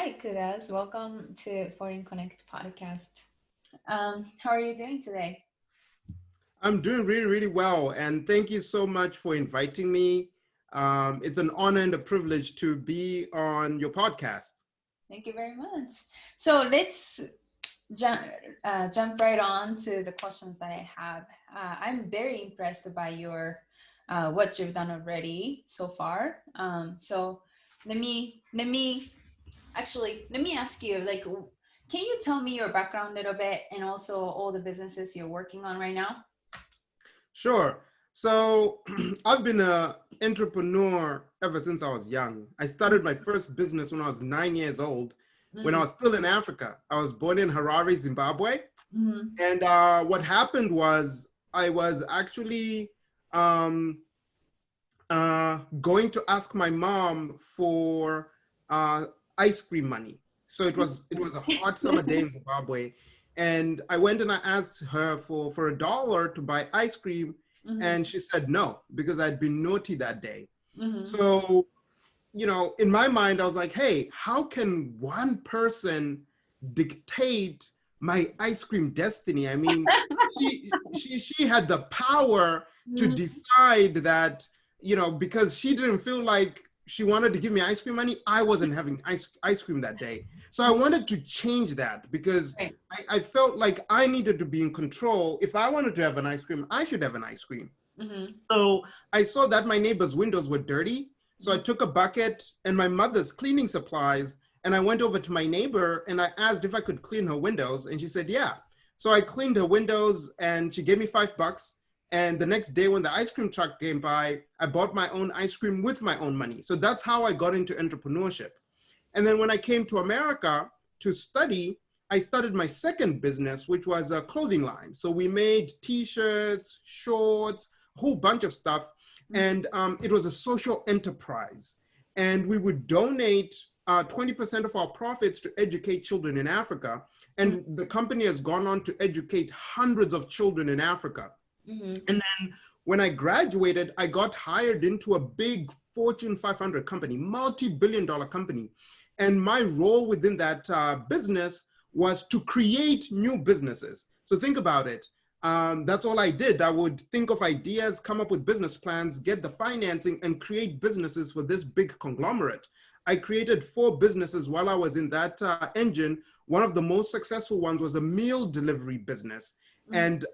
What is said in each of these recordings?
Hi, Kudas. Welcome to Foreign Connect podcast. How are you doing today? I'm doing really, really well. And thank you so much for inviting me. It's an honor and a privilege to be on your podcast. Thank you very much. So let's jump, jump right on to the questions that I have. I'm very impressed by your what you've done already so far. So let me ask you, like, can you tell me your background a little bit and also all the businesses you're working on right now? Sure. So I've been an entrepreneur ever since I was young. I started my first business when I was 9 years old, when I Mm-hmm. was still in Africa. I was born in Harare, Zimbabwe. Mm-hmm. And what happened was I was actually um, going to ask my mom for uh, ice cream money. So it was a hot summer day in Zimbabwe, and I went and I asked her for $1 to buy ice cream, Mm-hmm. and she said no because I'd been naughty that day. Mm-hmm. So in my mind, I was like, hey, how can one person dictate my ice cream destiny? I mean, she had the power to decide that, because she didn't feel like she wanted to give me ice cream money, I wasn't having ice cream that day. So I wanted to change that because Right. I felt like I needed to be in control. If I wanted to have an ice cream, I should have an ice cream. Mm-hmm. So I saw that my neighbor's windows were dirty. So I took a bucket and my mother's cleaning supplies, and I went over to my neighbor and I asked if I could clean her windows. And she said, yeah. So I cleaned her windows and she gave me $5. And the next day when the ice cream truck came by, I bought my own ice cream with my own money. So that's how I got into entrepreneurship. And then when I came to America to study, I started my second business, which was a clothing line. So we made t-shirts, shorts, a whole bunch of stuff. And it was a social enterprise. And we would donate 20% of our profits to educate children in Africa. And the company has gone on to educate hundreds of children in Africa. Mm-hmm. And then when I graduated, I got hired into a big Fortune 500 company, multi-billion dollar company. And my role within that business was to create new businesses. So think about it. That's all I did. I would think of ideas, come up with business plans, get the financing, and create businesses for this big conglomerate. I created 4 businesses while I was in that engine. One of the most successful ones was a meal delivery business. And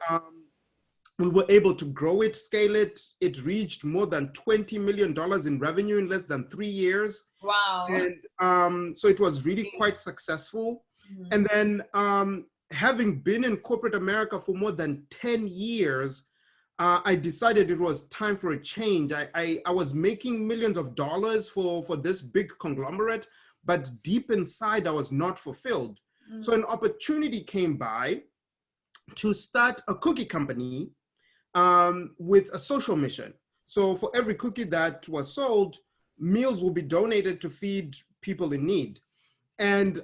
we were able to grow it, scale it. It reached more than $20 million in revenue in less than 3 years. Wow. And so it was really quite successful. Mhm. And then having been in corporate America for more than 10 years, I decided it was time for a change. I was making millions of dollars for this big conglomerate, but deep inside I was not fulfilled. So an opportunity came by to start a cookie company with a social mission. So for every cookie that was sold, meals will be donated to feed people in need. And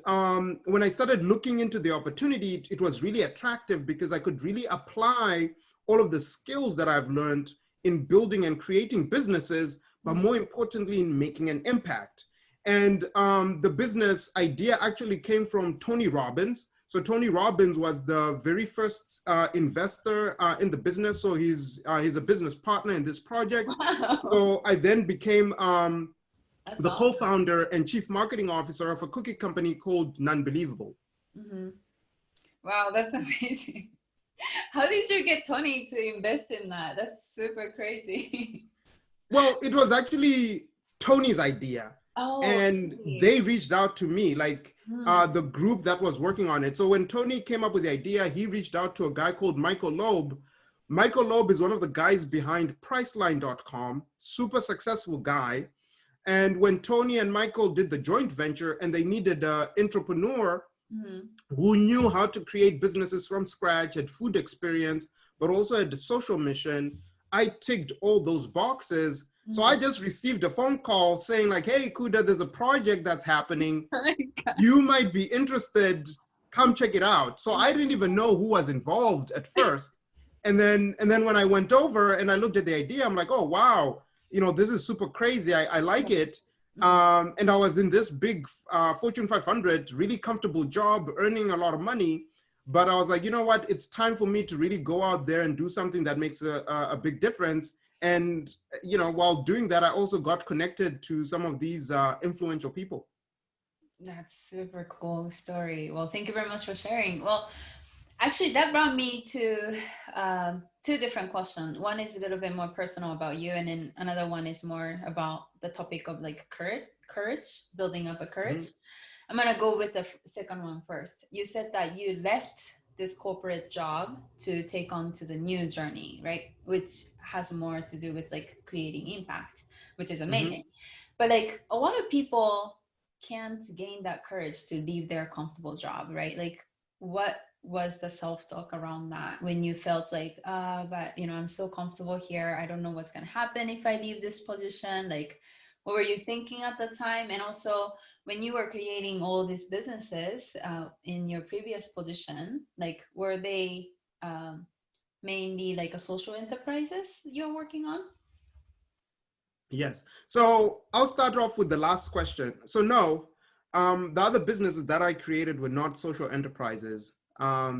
when I started looking into the opportunity, it was really attractive because I could really apply all of the skills that I've learned in building and creating businesses, but more importantly, in making an impact. And the business idea actually came from Tony Robbins. So Tony Robbins was the very first investor in the business. So he's a business partner in this project. Wow. So I then became That's the awesome. co-founder and chief marketing officer of a cookie company called Nunbelievable. Hmm. Wow, that's amazing. How did you get Tony to invest in that? That's super crazy. Well, it was actually Tony's idea, Oh, and really? they reached out to me, like Hmm. the group that was working on it. So when Tony came up with the idea, he reached out to a guy called Michael Loeb. Michael Loeb is one of the guys behind Priceline.com, super successful guy. And when Tony and Michael did the joint venture and they needed an entrepreneur Hmm. who knew how to create businesses from scratch, had food experience, but also had the social mission, I ticked all those boxes. So Hmm. I just received a phone call saying like, hey, Kuda, there's a project that's happening. Oh my God. You might be interested. Come check it out. So I didn't even know who was involved at first. And then when I went over and I looked at the idea, I'm like, oh, wow, this is super crazy. I like it. And I was in this big Fortune 500, really comfortable job, earning a lot of money. But I was like, you know what? It's time for me to really go out there and do something that makes a big difference. And, you know, while doing that, I also got connected to some of these influential people. That's super cool story. Well, thank you very much for sharing. Well, actually, that brought me to two different questions. One is a little bit more personal about you, and then another one is more about the topic of like courage, building up a courage. Mhm. I'm gonna go with the second one first. You said that you left this corporate job to take on to the new journey, right? Which has more to do with like creating impact, which is Mhm. amazing. But like a lot of people can't gain that courage to leave their comfortable job, right? Like what was the self-talk around that when you felt like, but you know, I'm so comfortable here. I don't know what's gonna happen if I leave this position. Like, what were you thinking at the time? And also, when you were creating all these businesses in your previous position, like, were they mainly like a social enterprises you're working on? Yes. So I'll start off with the last question. So no, the other businesses that I created were not social enterprises.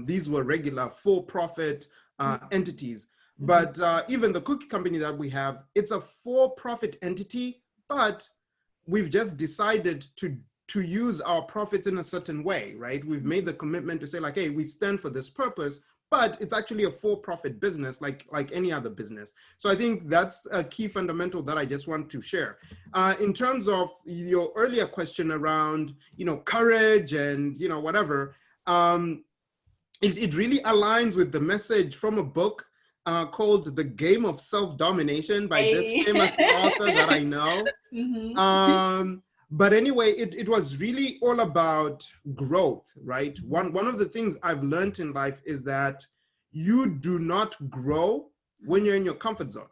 These were regular for-profit entities. Mm-hmm. But even the cookie company that we have, it's a for-profit entity, but we've just decided to use our profits in a certain way, right? We've made the commitment to say like, hey, we stand for this purpose, but it's actually a for-profit business like any other business. So I think that's a key fundamental that I just want to share. In terms of your earlier question around, you know, courage and, you know, whatever, it really aligns with the message from a book called The Game of Self-Domination by this Hey. famous author that I know. Mm-hmm. Um, but anyway, it was really all about growth, right? One of the things I've learned in life is that you do not grow when you're in your comfort zone.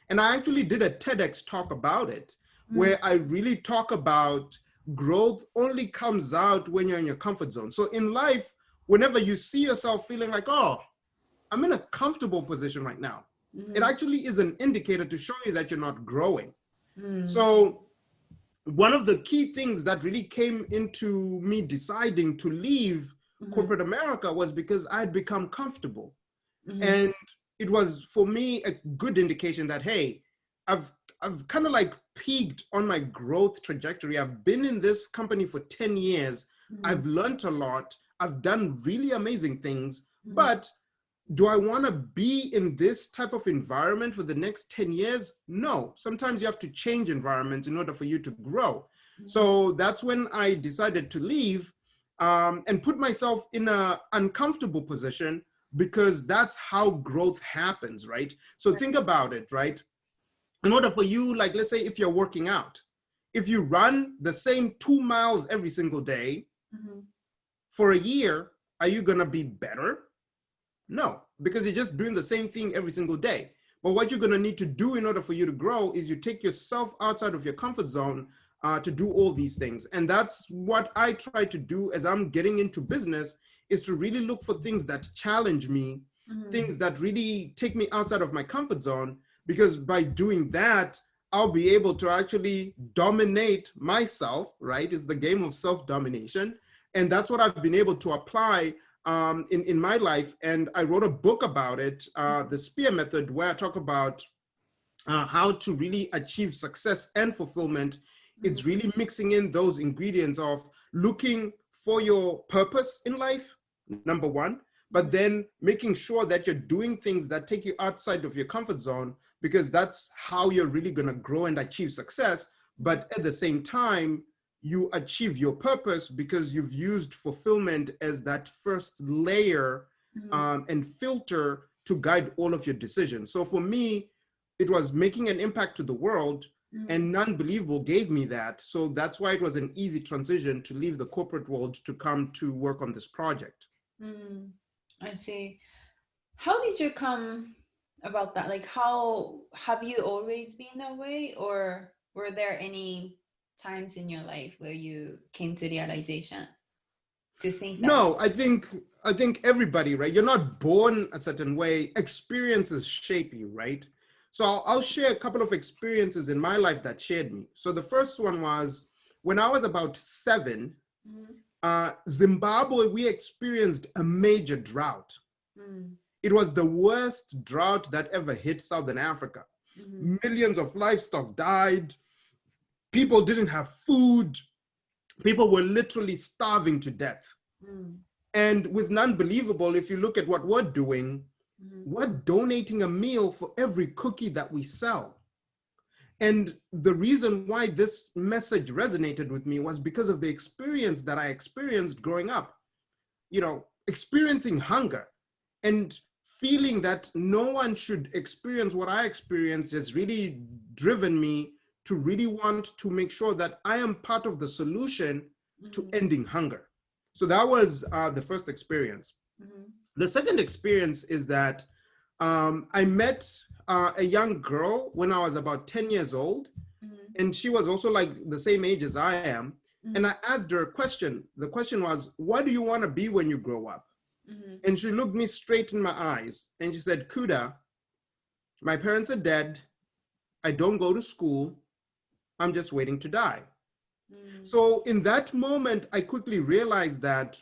And I actually did a TEDx talk about it, Mm-hmm. where I really talk about growth only comes out when you're in your comfort zone. So in life, whenever you see yourself feeling like, oh, I'm in a comfortable position right now, it Mm-hmm. actually is an indicator to show you that you're not growing. Mm-hmm. So one of the key things that really came into me deciding to leave Mm-hmm. corporate America was because I had become comfortable. Mm-hmm. And it was for me a good indication that, hey, I've I've kind of like peaked on my growth trajectory. I've been in this company for 10 years. Mm-hmm. I've learned a lot. I've done really amazing things, Mm-hmm. but do I want to be in this type of environment for the next 10 years? No. Sometimes you have to change environments in order for you to grow. So that's when I decided to leave and put myself in an uncomfortable position, because that's how growth happens, right? So think about it, right? In order for you, like, let's say if you're working out, if you run the same 2 miles every single day Mm-hmm. for a year, are you going to be better? No, because you're just doing the same thing every single day. But what you're going to need to do in order for you to grow is you take yourself outside of your comfort zone to do all these things. And that's what I try to do as I'm getting into business, is to really look for things that challenge me, Mm-hmm. things that really take me outside of my comfort zone, because by doing that, I'll be able to actually dominate myself, right? It's the game of self-domination. And that's what I've been able to apply in my life. And I wrote a book about it, the S.P.E.A.R method, where I talk about how to really achieve success and fulfillment. It's really mixing in those ingredients of looking for your purpose in life, number one, but then making sure that you're doing things that take you outside of your comfort zone, because that's how you're really going to grow and achieve success. But at the same time, you achieve your purpose because you've used fulfillment as that first layer Mm-hmm. and filter to guide all of your decisions. So for me, it was making an impact to the world, Mm-hmm. and Nunbelievable gave me that. So that's why it was an easy transition to leave the corporate world to come to work on this project. Mm-hmm. I see. How did you come about that? Like, how have you always been that way, or were there any times in your life where you came to realization to think that way? No, I think everybody, right? You're not born a certain way. Experiences shape you, right? So I'll share a couple of experiences in my life that shaped me. So the first one was when I was about 7, Zimbabwe, we experienced a major drought. It was the worst drought that ever hit Southern Africa. Millions of livestock died. People didn't have food. People were literally starving to death. And with Nunbelievable, if you look at what we're doing, we're donating a meal for every cookie that we sell. And the reason why this message resonated with me was because of the experience that I experienced growing up, experiencing hunger and feeling that no one should experience what I experienced has really driven me to really want to make sure that I am part of the solution to ending hunger. So that was the first experience. The second experience is that I met a young girl when I was about 10 years old, and she was also like the same age as I am. And I asked her a question. The question was, what do you want to be when you grow up? And she looked me straight in my eyes and she said, Kuda, my parents are dead. I don't go to school. I'm just waiting to die. So in that moment, I quickly realized that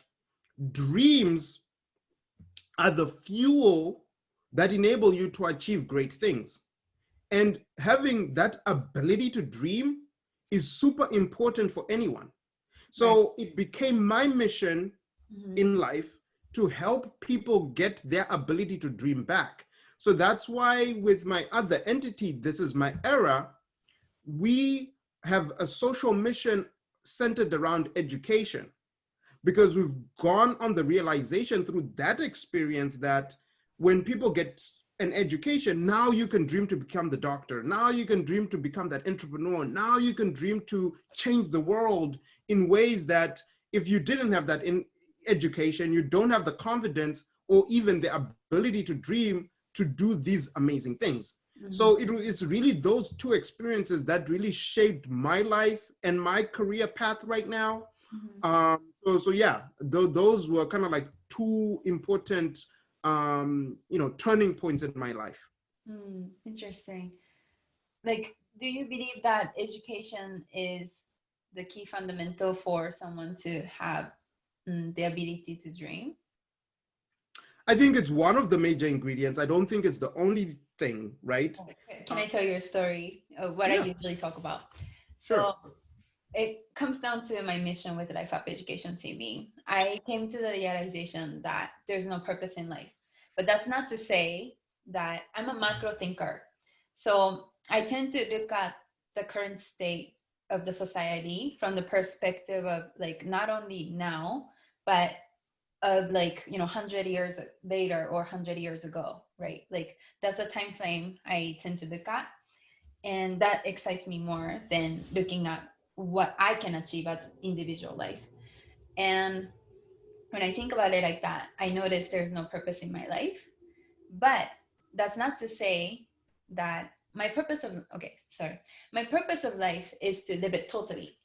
dreams are the fuel that enable you to achieve great things. And having that ability to dream is super important for anyone. So it became my mission in life to help people get their ability to dream back. So that's why with my other entity, This Is My Era, we have a social mission centered around education, because we've gone on the realization through that experience that when people get an education, now you can dream to become the doctor. Now you can dream to become that entrepreneur. Now you can dream to change the world in ways that if you didn't have that in education, you don't have the confidence or even the ability to dream to do these amazing things. So it's really those two experiences that really shaped my life and my career path right now. So yeah, those were kind of like two important, turning points in my life. Interesting. Like, do you believe that education is the key fundamental for someone to have the ability to dream? I think it's one of the major ingredients. I don't think it's the only thing, right? Can I tell you a story of what I usually talk about? Sure. So it comes down to my mission with Life Up Education TV. I came to the realization that there's no purpose in life. But that's not to say that I'm a macro thinker. So I tend to look at the current state of the society from the perspective of like not only now, but of 100 years later or 100 years ago, right? Like that's a time frame I tend to look at. And that excites me more than looking at what I can achieve as individual life. And when I think about it like that, I notice there's no purpose in my life. But that's not to say that my purpose of life is to live it totally.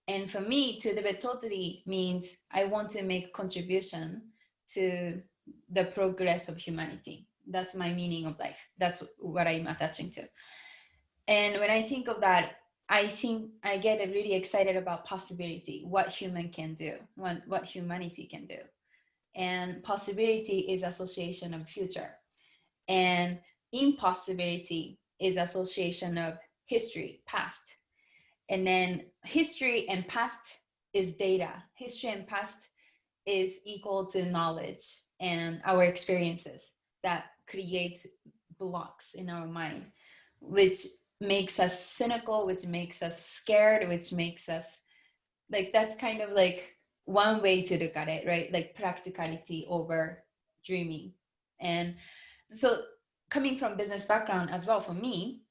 And for me, to live it totally means I want to make contribution to the progress of humanity. That's my meaning of life. That's what I'm attaching to. And when I think of that, I think I get really excited about possibility, what human can do, what humanity can do. And possibility is association of future. And impossibility is association of history, past. And then history and past is data. History and past is equal to knowledge and our experiences that create blocks in our mind, which makes us cynical, which makes us scared, which makes us like, that's kind of like one way to look at it, right? Like practicality over dreaming. And so coming from business background as well, for me,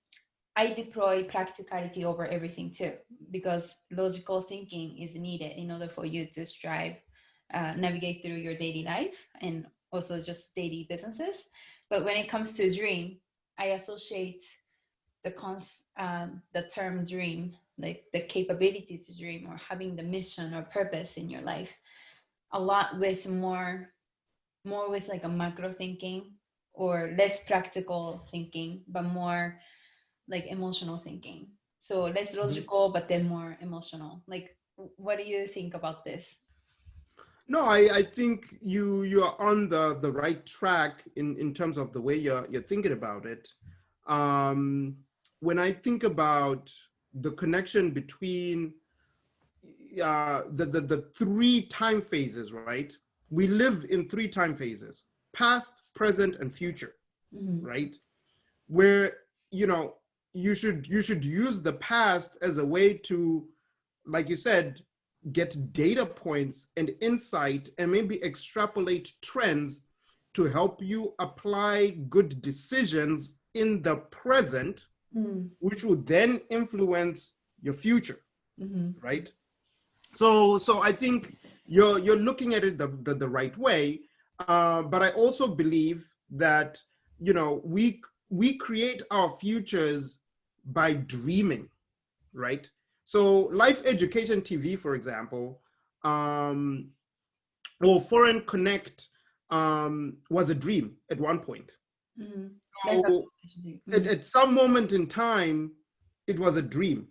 I deploy practicality over everything too, because logical thinking is needed in order for you to strive, navigate through your daily life and also just daily businesses. But when it comes to dream, I associate the term dream, like the capability to dream or having the mission or purpose in your life, a lot with more with like a macro thinking or less practical thinking, but more like emotional thinking. So less Mhm. logical, but then more emotional. Like, what do you think about this? No, I think you are on the right track in terms of the way you're thinking about it. Um, when I think about the connection between the three time phases, right? We live in three time phases: past, present, and future, Mm-hmm. right? Where you know you should use the past as a way to, like you said, get data points and insight and maybe extrapolate trends to help you apply good decisions in the present, which will then influence your future, Mm-hmm. right? So I think you're looking at it the right way, but I also believe that we create our futures by dreaming, right? So Life Education TV, for example, um, or Foreign Connect, was a dream at one point. Mm-hmm. Life So application. at, Mm-hmm. at some moment in time, it was a dream.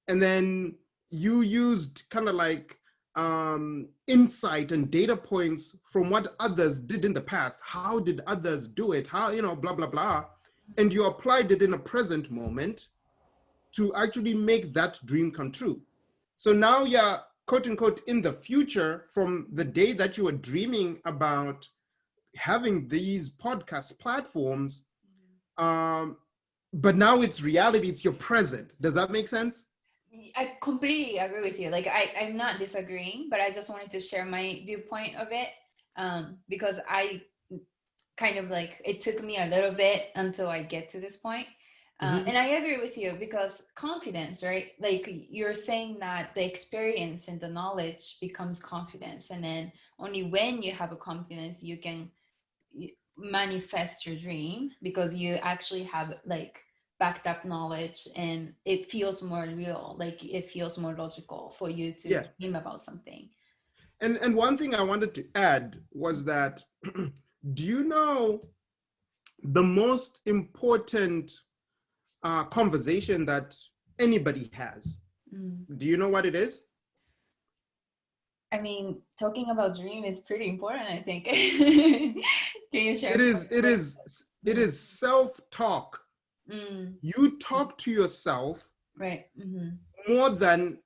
And then you used kind of like insight and data points from what others did in the past. How did others do it? How, blah, blah, blah. And you applied it in a present moment to actually make that dream come true. So now you're, quote unquote, in the future from the day that you were dreaming about having these podcast platforms. Um, but now it's reality, it's your present. Does that make sense? I completely agree with you. Like, I'm not disagreeing, but I just wanted to share my viewpoint of it, because I kind of like, it took me a little bit until I get to this point. Mm-hmm. And I agree with you because confidence, right? Like, you're saying that the experience and the knowledge becomes confidence. And then only when you have a confidence, you can manifest your dream because you actually have like backed up knowledge and it feels more real. Like, it feels more logical for you to Yeah. dream about something. And one thing I wanted to add was that do you know the most important conversation that anybody has? Mm. Do you know what it is? I mean, talking about dream is pretty important, I think. Can you It share is it what? is it is self-talk. Mm, You talk to yourself right. more than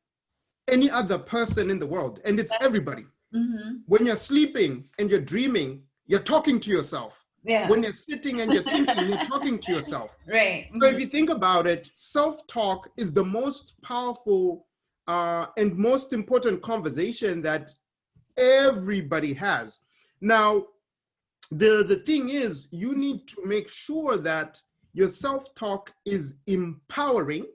any other person in the world, and it's That's everybody. mm-hmm. When you're sleeping and you're dreaming, you're talking to yourself. Yeah. When you're sitting and you're thinking, you're talking to yourself. Right. So if you think about it, self-talk is the most powerful and most important conversation that everybody has. Now, the thing is, you need to make sure that your self-talk is empowering,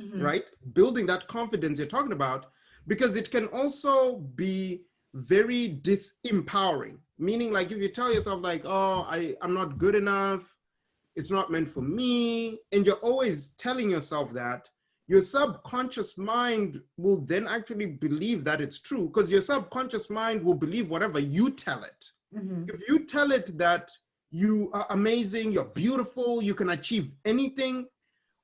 Mm-hmm. right? Building that confidence you're talking about, because it can also be very disempowering. Meaning, like if you tell yourself, like, oh, I'm not good enough, it's not meant for me, and you're always telling yourself that, your subconscious mind will then actually believe that it's true, because your subconscious mind will believe whatever you tell it. Mm-hmm. If you tell it that you are amazing, you're beautiful, you can achieve anything,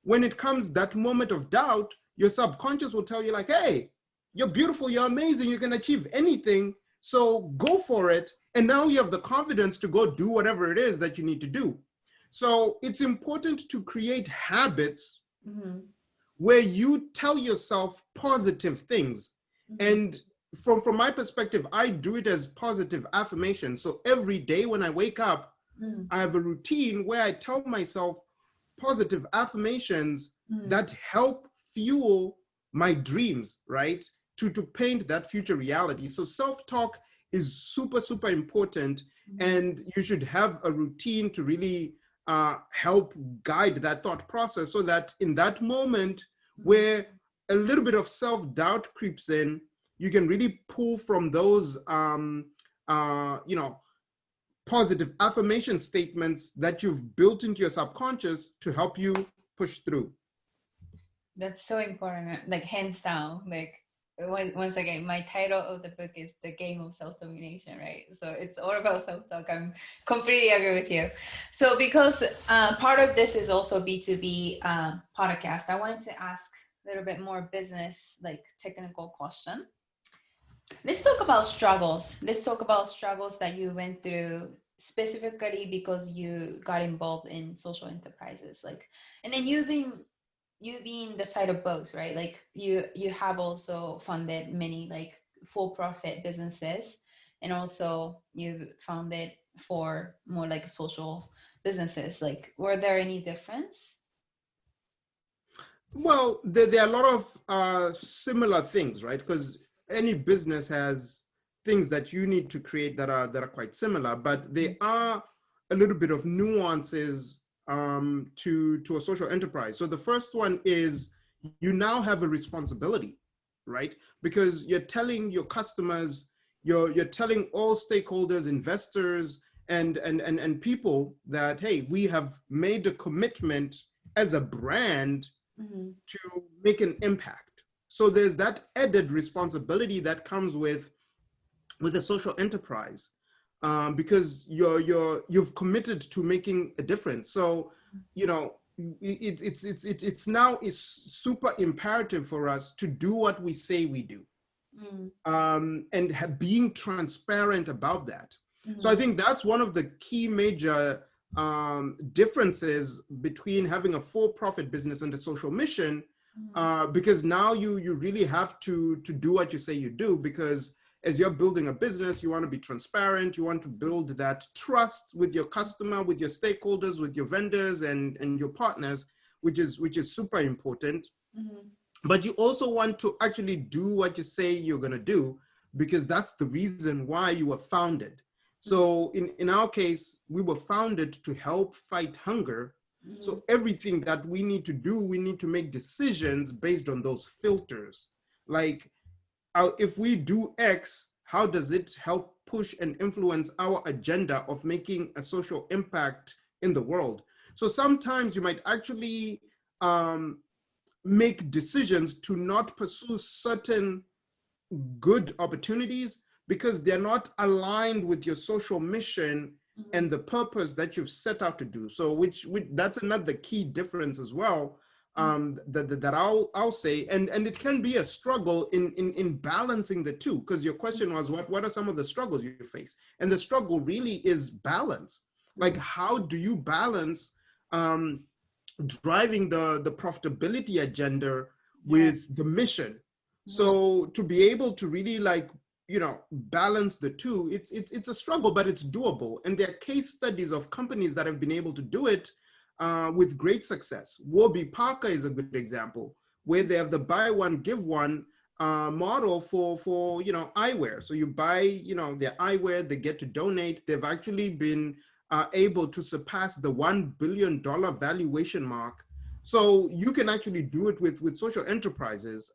when it comes that moment of doubt, your subconscious will tell you, like, hey, you're beautiful, you're amazing, you can achieve anything, so go for it. And now you have the confidence to go do whatever it is that you need to do. So it's important to create habits Mm-hmm. where you tell yourself positive things. Mm-hmm. And from my perspective, I do it as positive affirmation. So every day when I wake up, Mm-hmm. I have a routine where I tell myself positive affirmations Mm-hmm. that help fuel my dreams, right? To paint that future reality. So self-talk is super, super important. And you should have a routine to really help guide that thought process, so that in that moment where a little bit of self-doubt creeps in, you can really pull from those positive affirmation statements that you've built into your subconscious to help you push through. That's so important. Like, hands down. Like, once again, my title of the book is The Game of Self-Domination, right? So it's all about self-talk. I'm completely agree with you. So because part of this is also B2B podcast, I wanted to ask a little bit more business, like technical question. Let's talk about struggles. Let's talk about struggles that you went through specifically because you got involved in social enterprises. Like, and then you being the side of both, right? Like you have also funded many like for-profit businesses, and also you founded for more like social businesses. Like, were there any difference? Well, there are a lot of similar things, right? Because any business has things that you need to create that are quite similar, but there are a little bit of nuances to a social enterprise. So the first one is you now have a responsibility, right? Because you're telling your customers, you're telling all stakeholders, investors, and people that, hey, we have made a commitment as a brand Mm-hmm. to make an impact. So there's that added responsibility that comes with a social enterprise, because you've committed to making a difference. So you know it's now is super imperative for us to do what we say we do, and being transparent about that. So I Mm-hmm. think that's one of the key major differences between having a for-profit business and a social mission, because now you really have to do what you say you do, because as you're building a business, you want to be transparent, you want to build that trust with your customer, with your stakeholders, with your vendors and your partners, which is super important. Mm-hmm. But you also want to actually do what you say you're going to do, because that's the reason why you were founded. So in our case, we were founded to help fight hunger. Mm-hmm. So everything that we need to do, we need to make decisions based on those filters. Like, if we do X, how does it help push and influence our agenda of making a social impact in the world? So sometimes you might actually um, make decisions to not pursue certain good opportunities because they're not aligned with your social mission Mm-hmm. and the purpose that you've set out to do. So which that's another key difference as well, that I'll say, and it can be a struggle in balancing the two, because your question was what are some of the struggles you face, and the struggle really is balance. Like, how do you balance um, driving the profitability agenda Yeah. with the mission? Mm-hmm. So to be able to really, like, balance the two, it's a struggle, but it's doable. And there are case studies of companies that have been able to do it with great success. Warby Parker is a good example, where they have the buy one give one model for eyewear. So you buy their eyewear, they get to donate. They've actually been able to surpass the $1 billion valuation mark. So you can actually do it with social enterprises.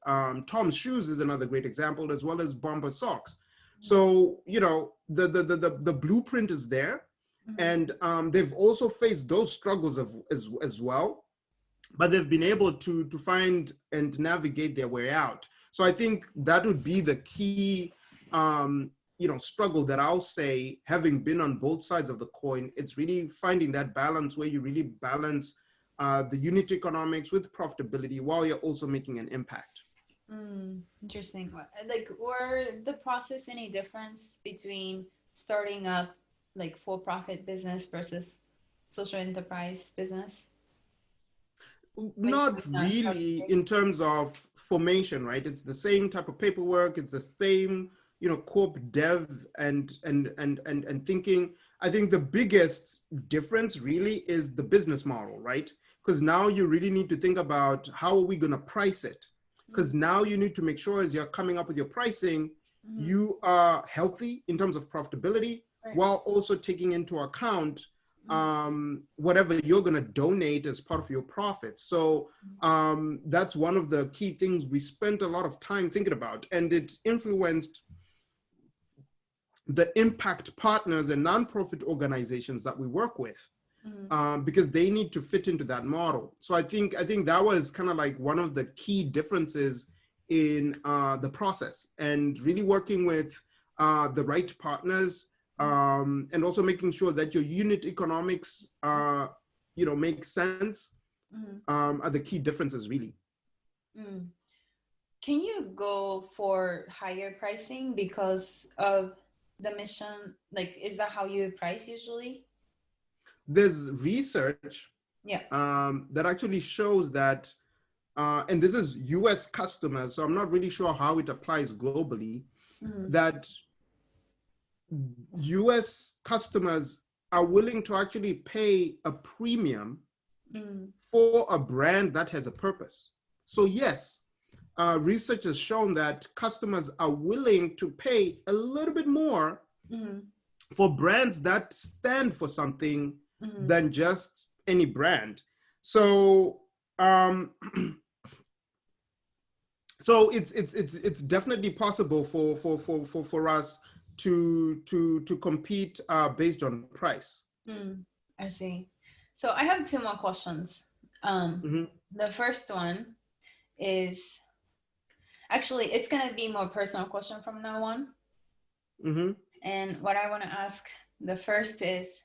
Tom's Shoes is another great example, as well as Bomber Socks. So the blueprint is there, Mm-hmm. and they've also faced those struggles as well, but they've been able to find and navigate their way out. So I think that would be the key struggle that I'll say, having been on both sides of the coin. It's really finding that balance where you really balance the unit economics with profitability while you're also making an impact. Interesting. Like, were the process any difference between starting up like for-profit business versus social enterprise business when you Not start? really in terms of formation, right? It's the same type of paperwork. It's the same, corp dev and thinking. I think the biggest difference really is the business model, right? Because now you really need to think about, how are we going to price it? Because now you need to make sure, as you're coming up with your pricing, Mm-hmm. you are healthy in terms of profitability, Right. while also taking into account Mm-hmm. whatever you're going to donate as part of your profits. So that's one of the key things we spent a lot of time thinking about, and it's influenced the impact partners and nonprofit organizations that we work with, because they need to fit into that model. So I think that was kind of like one of the key differences in the process and really working with the right partners, and also making sure that your unit economics, make sense, are the key differences really. Mm. Can you go for higher pricing because of the mission? Like, is that how you price usually? There's research Yeah. that actually shows that, and this is US customers, so I'm not really sure how it applies globally, that US customers are willing to actually pay a premium for a brand that has a purpose. So yes, research has shown that customers are willing to pay a little bit more for brands that stand for something than just any brand. So so it's definitely possible for us to compete based on price. I see. So I have two more questions. The first one is actually, it's gonna be more personal question from now on. And what I want to ask, the first is,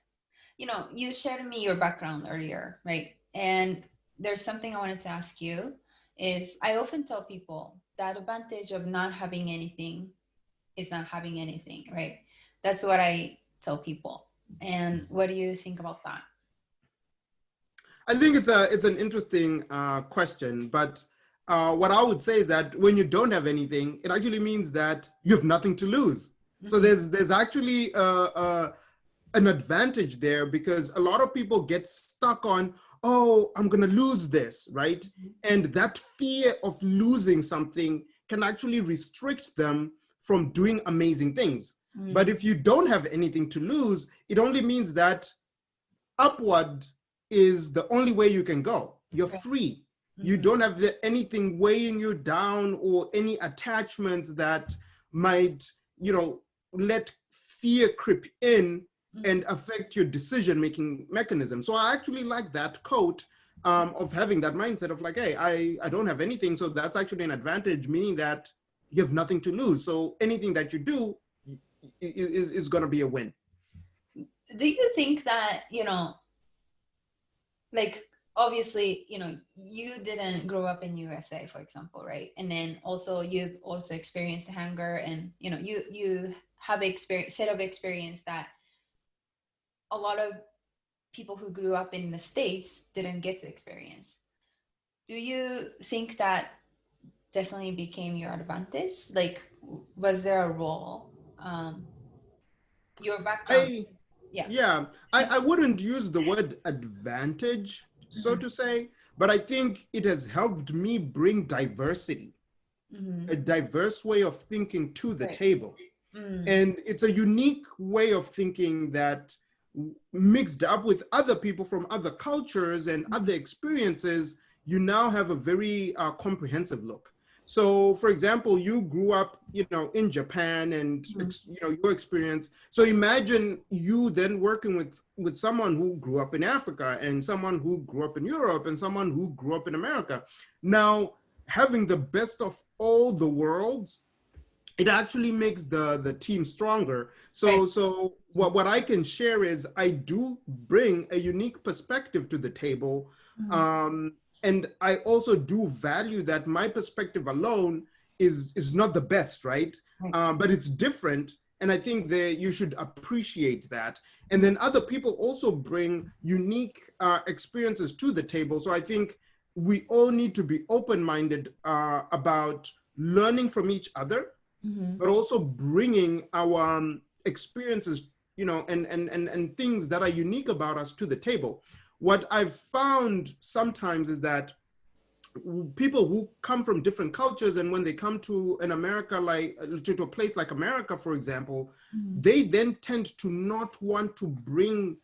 you shared me your background earlier, right? And there's something I wanted to ask you is I often tell people that advantage of not having anything is not having anything, right? That's what I tell people. And what do you think about that? I think it's an interesting question, but what I would say is that when you don't have anything, it actually means that you have nothing to lose. So there's actually an advantage there, because a lot of people get stuck on, oh, I'm gonna lose this, right? And that fear of losing something can actually restrict them from doing amazing things. But if you don't have anything to lose, it only means that upward is the only way you can go. You're free. You don't have anything weighing you down or any attachments that might, let fear creep in and affect your decision-making mechanism. So I actually like that quote of having that mindset of like, hey, I don't have anything. So that's actually an advantage, meaning that you have nothing to lose. So anything that you do is going to be a win. Do you think that, like, obviously, you didn't grow up in USA, for example, right? And then also you've also experienced hunger, and you have set of experience that a lot of people who grew up in the States didn't get to experience. Do you think that definitely became your advantage? Like, was there a role? Your background. I wouldn't use the word advantage, so to say, but I think it has helped me bring diversity, a diverse way of thinking to the table. And it's a unique way of thinking that mixed up with other people from other cultures and other experiences, you now have a very comprehensive look. So, for example, you grew up, in Japan, and your experience. So imagine you then working with someone who grew up in Africa, and someone who grew up in Europe, and someone who grew up in America. Now, having the best of all the worlds, it actually makes the team stronger. So what I can share is I do bring a unique perspective to the table. And I also do value that my perspective alone is not the best, right? But it's different. And I think that you should appreciate that. And then other people also bring unique experiences to the table. So I think we all need to be open-minded about learning from each other, but also bringing our experiences, and things that are unique about us to the table. What I've found sometimes is that people who come from different cultures, and when they come to an America, like to a place like America, for example, they then tend to not want to bring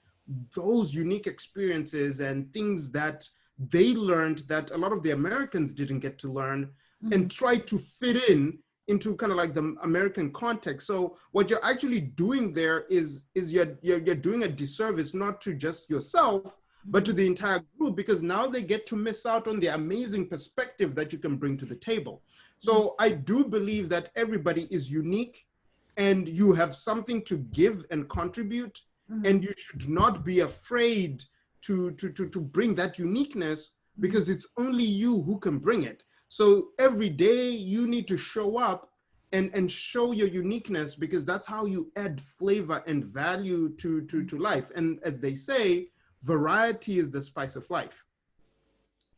those unique experiences and things that they learned that a lot of the Americans didn't get to learn, and try to fit into kind of like the American context. So what you're actually doing there is you're doing a disservice, not to just yourself, but to the entire group, because now they get to miss out on the amazing perspective that you can bring to the table. So I do believe that everybody is unique and you have something to give and contribute, Mm-hmm. and you should not be afraid to bring that uniqueness, Mm-hmm. because it's only you who can bring it. So every day you need to show up and show your uniqueness, because that's how you add flavor and value to life. And as they say, variety is the spice of life.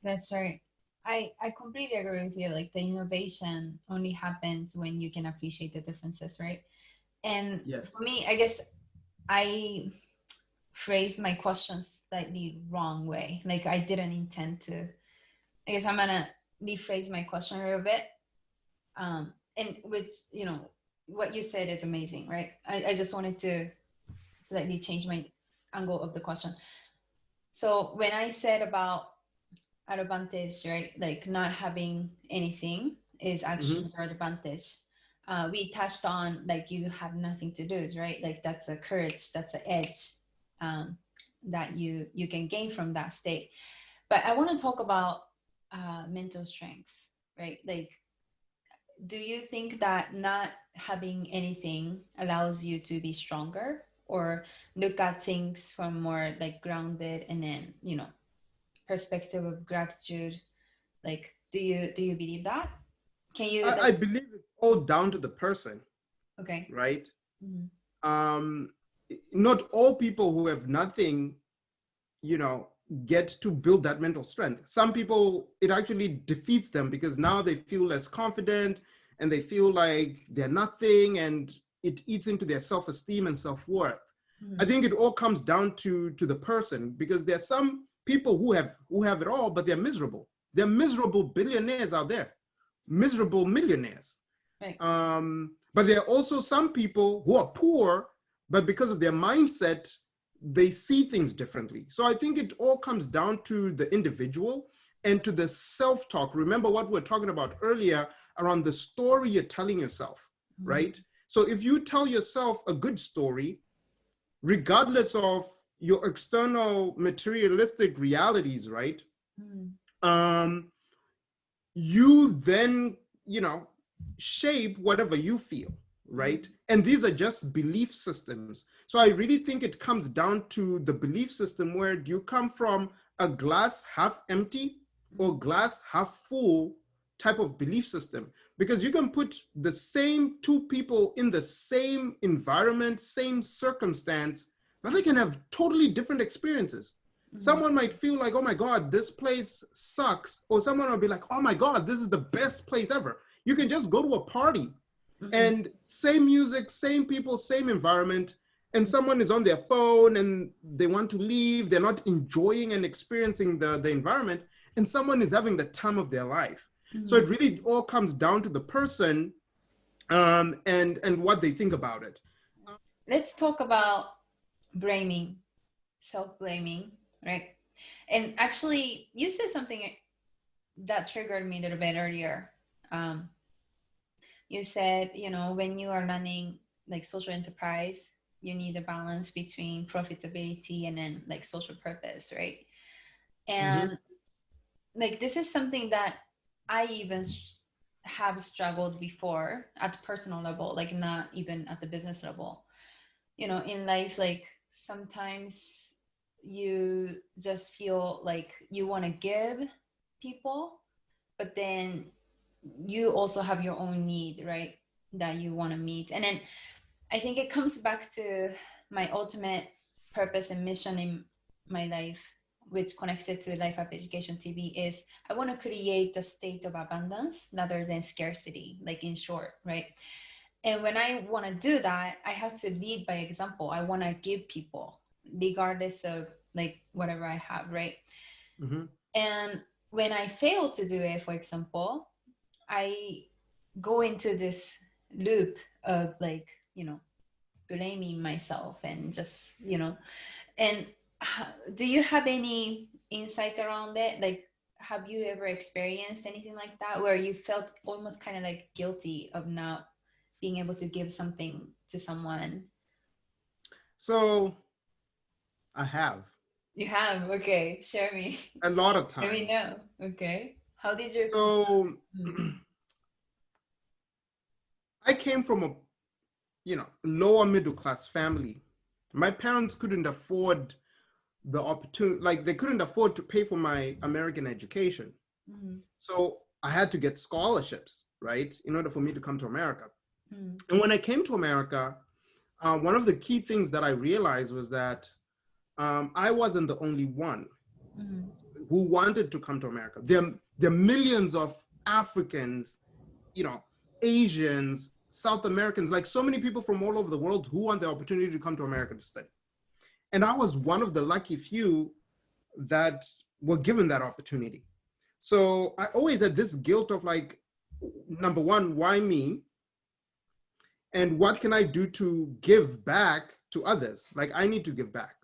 That's right. I completely agree with you. Like the innovation only happens when you can appreciate the differences, right? And for Yes. me, I guess I phrased my question slightly wrong way. Like I didn't intend to. I guess I'm gonna rephrase my question a little bit. And with what you said is amazing, right? I just wanted to slightly change my angle of the question. So when I said about advantage, right? Like not having anything is Mm-hmm. actually your advantage. We touched on like you have nothing to lose, right? Like that's a courage, that's an edge that you can gain from that state. But I want to talk about mental strength, right? Like, do you think that not having anything allows you to be stronger, or look at things from more like grounded and then perspective of gratitude? Like, do you believe that? Can you I like believe it's all down to the person, okay. right? Mm-hmm. um Not all people who have nothing, you know, get to build that mental strength. Some people, it actually defeats them, because now they feel less confident and they feel like they're nothing, and it eats into their self-esteem and self-worth. I Mm-hmm. think it all comes down to the person, because there's some people who have it all, but they're miserable. They're miserable billionaires out there, miserable millionaires. Right. But there are also some people who are poor, but because of their mindset, they see things differently. So I think it all comes down to the individual and to the self-talk. Remember what we were talking about earlier around the story you're telling yourself, Mm-hmm. right? So if you tell yourself a good story, regardless of your external materialistic realities, right? Mm-hmm. Um, you then, you know, shape whatever you feel, right? And these are just belief systems. So I really think it comes down to the belief system. Where do you come from? A glass half empty or glass half full type of belief system? Because you can put the same two people in the same environment, same circumstance, but they can have totally different experiences. Mm-hmm. Someone might feel like, oh my God, this place sucks. Or someone will be like, oh my God, this is the best place ever. You can just go to a party Mm-hmm. and same music, same people, same environment, and someone is on their phone and they want to leave. They're not enjoying and experiencing the environment, and someone is having the time of their life. So Mm-hmm. it really all comes down to the person, and what they think about it. Let's talk about blaming, self-blaming, right? And actually, you said something that triggered me a little bit earlier. Um, you said, when you are running like social enterprise, you need a balance between profitability and then like social purpose, right? Mhm. And like this is something that I even have struggled before at personal level, like not even at the business level. In life, like sometimes you just feel like you want to give people, but then you also have your own need, right? That you want to meet. And then I think it comes back to my ultimate purpose and mission in my life, which connected to Life Up Education TV, is I want to create a state of abundance rather than scarcity, like in short, right? And when I want to do that, I have to lead by example. I want to give people, regardless of like whatever I have, right? Mhm. And when I fail to do it, for example, I go into this loop of like, blaming myself and just, and do you have any insight around it? Like, have you ever experienced anything like that where you felt almost kind of like guilty of not being able to give something to someone? So I have You have, okay, share me. a lot of Let me times. know. Okay, how did you? So Mm, I came from a, lower middle class family. My parents couldn't afford the opportunity, like they couldn't afford to pay for my American education. Mm-hmm. So I had to get scholarships, right, in order for me to come to America. Mm-hmm. And when I came to America, one of the key things that I realized was that I wasn't the only one Mm-hmm. who wanted to come to America. There are millions of Africans, Asians, South Americans, like so many people from all over the world who want the opportunity to come to America to study. And I was one of the lucky few that were given that opportunity. So I always had this guilt of like, number one, why me? And what can I do to give back to others? Like I need to give back.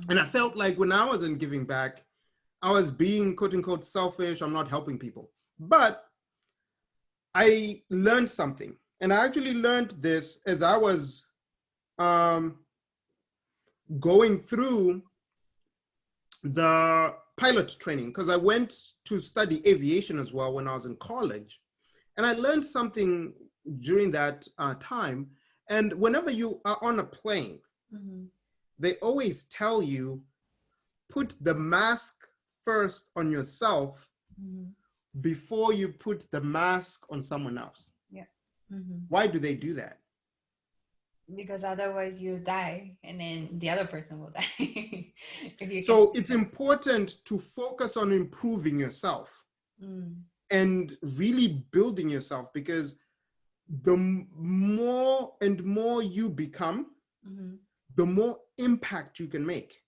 And I felt like when I wasn't giving back, I was being quote unquote selfish. I'm not helping people. But I learned something. And I actually learned this as I was going through the pilot training, because I went to study aviation as well when I was in college. And I learned something during that time. And whenever you are on a plane, Mm-hmm. they always tell you, put the mask first on yourself Mm-hmm. before you put the mask on someone else. Yeah. Mm-hmm. Why do they do that? Because otherwise you die and then the other person will die. If you So it's important to focus on improving yourself and really building yourself, because the more and more you become, the more impact you can make.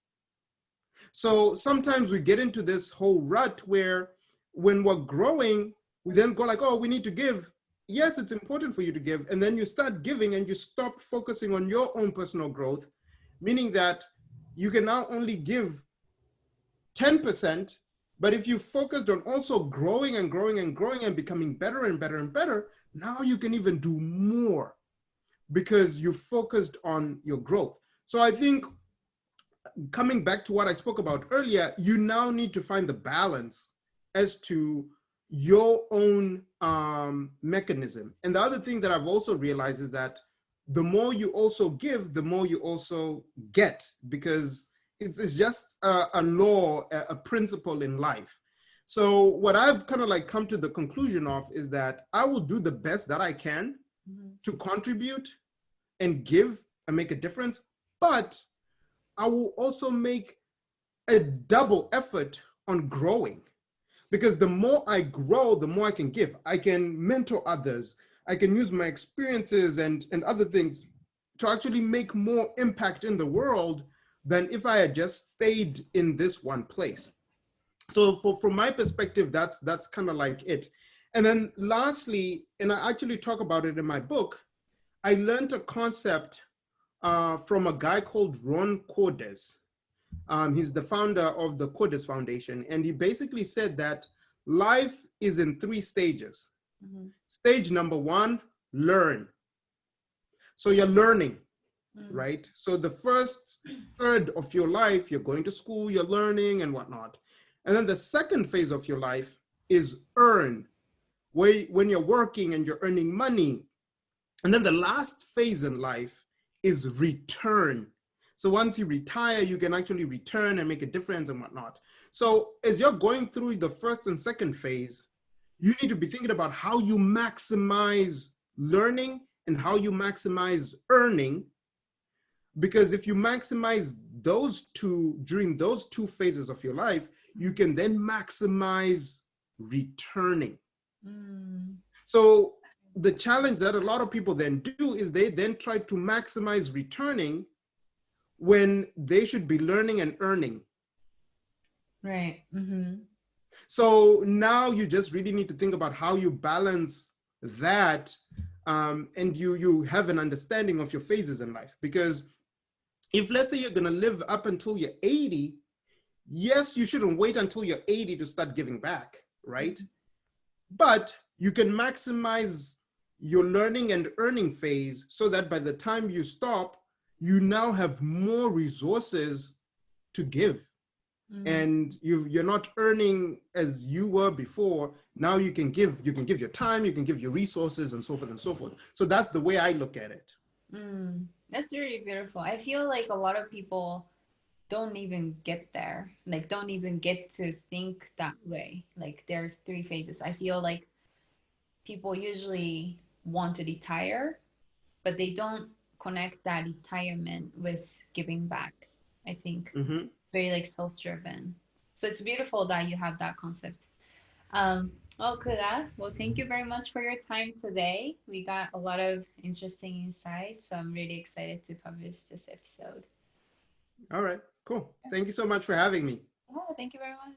So sometimes we get into this whole rut where when we're growing, we then go like, oh, we need to give. Yes, it's important for you to give. And then you start giving and you stop focusing on your own personal growth, meaning that you can now only give 10%. But if you focused on also growing and growing and growing and becoming better and better and better, now you can even do more because you focused on your growth. So I think coming back to what I spoke about earlier, you now need to find the balance as to your own mechanism. And the other thing that I've also realized is that the more you also give, the more you also get, because it's just a law, a principle in life. So what I've kind of like come to the conclusion of is that I will do the best that I can to contribute and give and make a difference, but I will also make a double effort on growing, because the more I grow, the more I can give. I can mentor others. I can use my experiences and other things to actually make more impact in the world than if I had just stayed in this one place. So from my perspective, that's kind of like it. And then lastly, and I actually talk about it in my book, I learned a concept from a guy called Ron Cordes. He's the founder of the Kudas Foundation. And he basically said that life is in 3 stages. Stage number 1, learn. So you're learning, right? So the first third of your life, you're going to school, you're learning and whatnot. And then the second phase of your life is earn, when you're working and you're earning money. And then the last phase in life is return. So once you retire, you can actually return and make a difference and whatnot. So as you're going through the first and second phase, you need to be thinking about how you maximize learning and how you maximize earning. Because if you maximize those two during those 2 phases of your life, you can then maximize returning. So the challenge that a lot of people then do is they then try to maximize returning when they should be learning and earning. Right. So now you just really need to think about how you balance that, and you have an understanding of your phases in life. Because if, let's say, you're going to live up until you're 80, yes, you shouldn't wait until you're 80 to start giving back, right? But you can maximize your learning and earning phase so that by the time you stop, you now have more resources to give. Mm, and you're not earning as you were before. Now you can give your time, you can give your resources, and so forth and so forth. So that's the way I look at it. that's really beautiful. I feel like a lot of people don't even get there, like don't even get to think that way. Like there's three phases. I feel like people usually want to retire, but they don't connect that retirement with giving back. I think Hmm. very like self-driven. So it's beautiful that you have that concept. Well, Kuda, well, thank you very much for your time today. We got a lot of interesting insights, so I'm really excited to publish this episode. All right, cool. Thank you so much for having me. Yeah, thank you very much.